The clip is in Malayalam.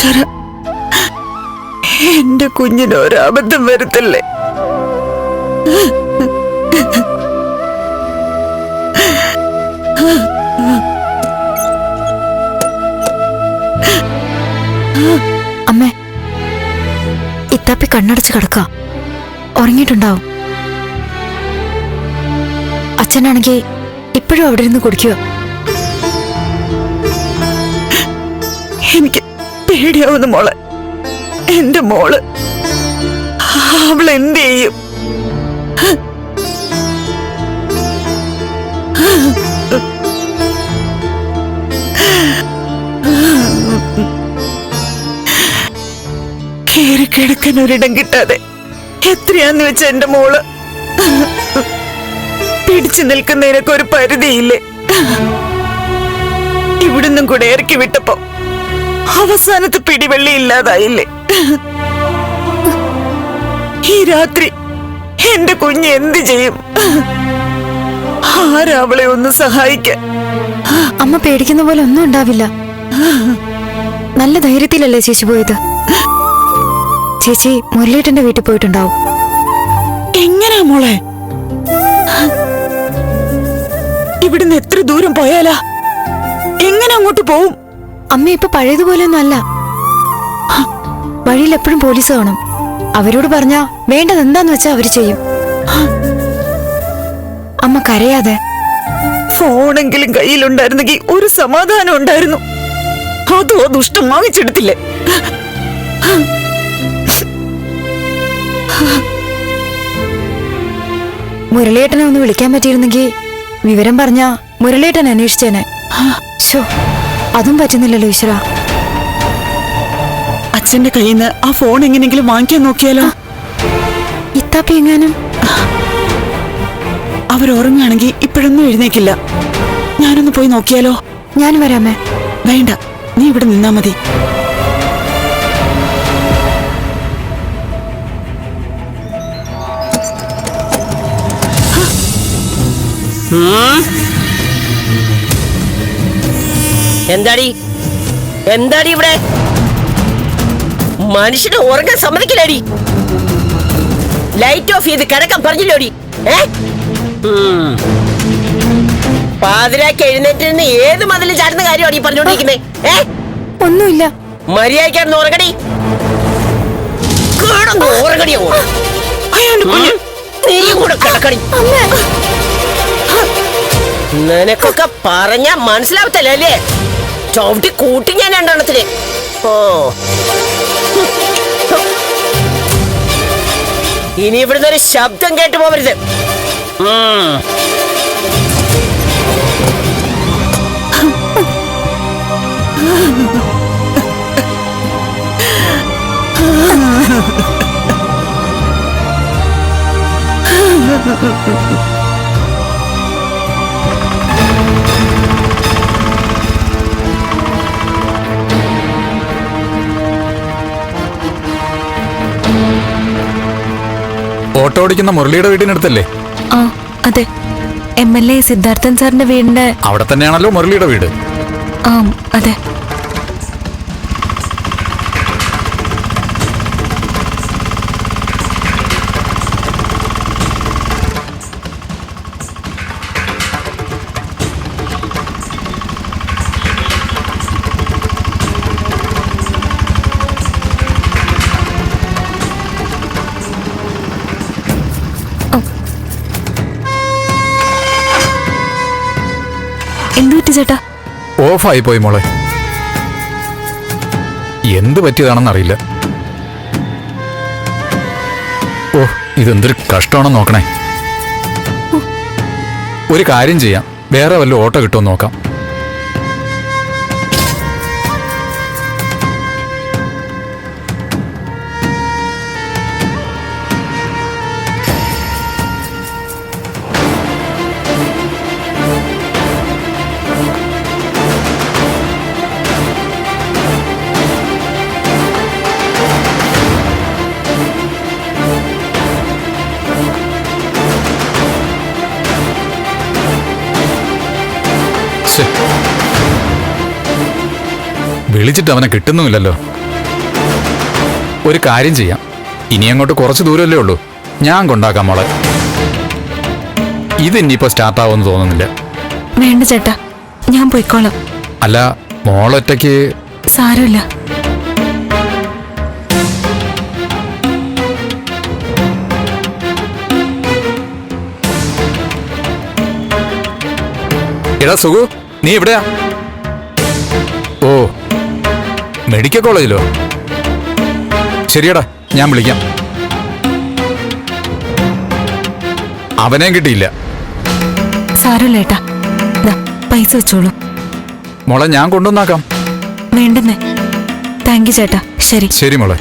ഈശ്വര, എന്റെ കുഞ്ഞിന് ഒരബദ്ധം വരുത്തല്ലേ. അമ്മേ, ഇത്താപ്പി കണ്ണടച്ച് കിടക്ക, ഉറങ്ങിയിട്ടുണ്ടാവും. അച്ഛനാണെങ്കിൽ ഇപ്പോഴും അവിടെ ഇരുന്ന് കുടിക്കുക. എനിക്ക് പേടിയാവുന്നു മോളെ. എന്റെ മോള് അവൾ എന്ത് ചെയ്യും? കേറിക്കിടക്കാൻ ഒരിടം കിട്ടാതെ എത്രയാന്ന് വെച്ച എന്റെ മോള് പിടിച്ചു നിൽക്കുന്നതിനൊക്കെ ഒരു പരിധിയില്ലേ? ഇവിടുന്നും കൂടെ ഇറക്കി വിട്ടപ്പോ അവസാനത്തെ പിടിവെള്ളി ഇല്ലാതായില്ലേ? ഈ രാത്രി എന്റെ കുഞ്ഞ് എന്ത് ചെയ്യും? ആരാവളെ ഒന്ന് സഹായിക്കാൻ? അമ്മ പേടിക്കുന്ന പോലെ ഒന്നും ഉണ്ടാവില്ല. നല്ല ധൈര്യത്തിലല്ലേ ചേച്ചി പോയത്? ചേച്ചി മുരളീട്ടന്റെ വീട്ടിൽ പോയിട്ടുണ്ടാവും. എങ്ങനെയാ മോളെ? ഇവിടുന്ന് എത്ര ദൂരം പോയാലാ? എങ്ങനെ അങ്ങോട്ട് പോവും? അമ്മ ഇപ്പൊ പഴയതുപോലെയൊന്നും അല്ല. വഴിയിൽ എപ്പോഴും പോലീസ് കാണും. അവരോട് പറഞ്ഞാ വേണ്ടത് എന്താന്ന് വെച്ചാ അവര് ചെയ്യും. അമ്മ കരയാതെ. ഫോണെങ്കിലും കയ്യിലുണ്ടായിരുന്നെങ്കിൽ ഒരു സമാധാനം ഉണ്ടായിരുന്നു. അതോ ദുഷ്ടം വാങ്ങിച്ചെടുത്തില്ലേ? മുരളിയേട്ടനെ ഒന്ന് വിളിക്കാൻ പറ്റിയിരുന്നെങ്കിൽ വിവരം പറഞ്ഞാ മുരളിയേട്ടൻ അന്വേഷിച്ചേനെ. ശോ, അതും പറ്റുന്നില്ലല്ലോ ഈശ്വര. അച്ഛന്റെ കയ്യിൽ നിന്ന് ആ ഫോൺ എങ്ങനെങ്കിലും വാങ്ങിക്കാൻ നോക്കിയാലോ? ഇത്താപ്പി എങ്ങാനും അവരുറങ്ങുകയാണെങ്കിൽ ഇപ്പോഴൊന്നും എഴുന്നേക്കില്ല. ഞാനൊന്ന് പോയി നോക്കിയാലോ? ഞാൻ വരാമേ. വേണ്ട, നീ ഇവിടെ നിന്നാ മതി. എന്താടി എന്താടി ഇവിടെ? മനുഷ്യനെ ഉറങ്ങാൻ സമ്മതിക്കില്ലേടി? ലൈറ്റ് ഓഫ് ചെയ്ത് കിടക്കാൻ പറഞ്ഞില്ലോടി? പാതിരാക്കി എഴുന്നേറ്റിരുന്ന് ഏത് മതിലും ചാടുന്ന കാര്യമാണ് ഈ പറഞ്ഞോണ്ടിരിക്കുന്നേ? ഒന്നുമില്ല. മര്യാദക്കാരന്ന് ഉറങ്ങടി, ഉറങ്ങടിയോ? നീ കൂടെ കിടക്കടി. നിനക്കൊക്കെ പറഞ്ഞ മനസ്സിലാവത്തല്ലേ? ചവിട്ടി കൂട്ടി ഞാൻ രണ്ടെണ്ണത്തിന്. ഓ, ഇനി ഇവിടുന്ന് ഒരു ശബ്ദം കേട്ടു പോവരുത്. ഓട്ടോ ഓടിക്കുന്ന മുരളിയുടെ വീടിനടുത്തല്ലേ? ആ അതെ, MLA സിദ്ധാർത്ഥൻ സാറിന്റെ വീടിന്റെ അവിടെ തന്നെയാണല്ലോ മുരളിയുടെ വീട്. ആ അതെ. എന്തു പറ്റി ചേട്ടാ? ഓഫായി പോയി മോളെ. എന്ത് പറ്റിയതാണെന്നറിയില്ല. ഓ, ഇതെന്തൊരു കഷ്ടമാണെന്ന് നോക്കണേ. ഒരു കാര്യം ചെയ്യാം, വേറെ വല്ല ഓട്ടോ കിട്ടുമോ നോക്കാം. വിളിച്ചിട്ട് അവനെ കിട്ടുന്നുമില്ലല്ലോ. ഒരു കാര്യം ചെയ്യാം, ഇനി അങ്ങോട്ട് കുറച്ച് ദൂരമല്ലേ ഉള്ളൂ, ഞാൻ കൊണ്ടാക്കാം മോളെ. ഇത് ഇനിയിപ്പോ സ്റ്റാർട്ടാവുമെന്ന് തോന്നുന്നില്ല. വേണ്ട ചേട്ടാ, ഞാൻ പോയിക്കോളാം. അല്ല, മോളൊറ്റയ്ക്ക് സാരമില്ല. എടാ സുഖു, നീ എവിടെയാ? ഓ, മെഡിക്കൽ കോളേജിലോ? ശരിയടാ, ഞാൻ വിളിക്കാം. അവനെയും കിട്ടിയില്ല. സാരമില്ല ഏട്ടാ, ദാ, പൈസ വെച്ചോളൂ. മോളെ ഞാൻ കൊണ്ടുവന്നാക്കാം. വേണ്ടെന്നേ. താങ്ക് യു ചേട്ടാ. ശരി. ശരി മോളെ.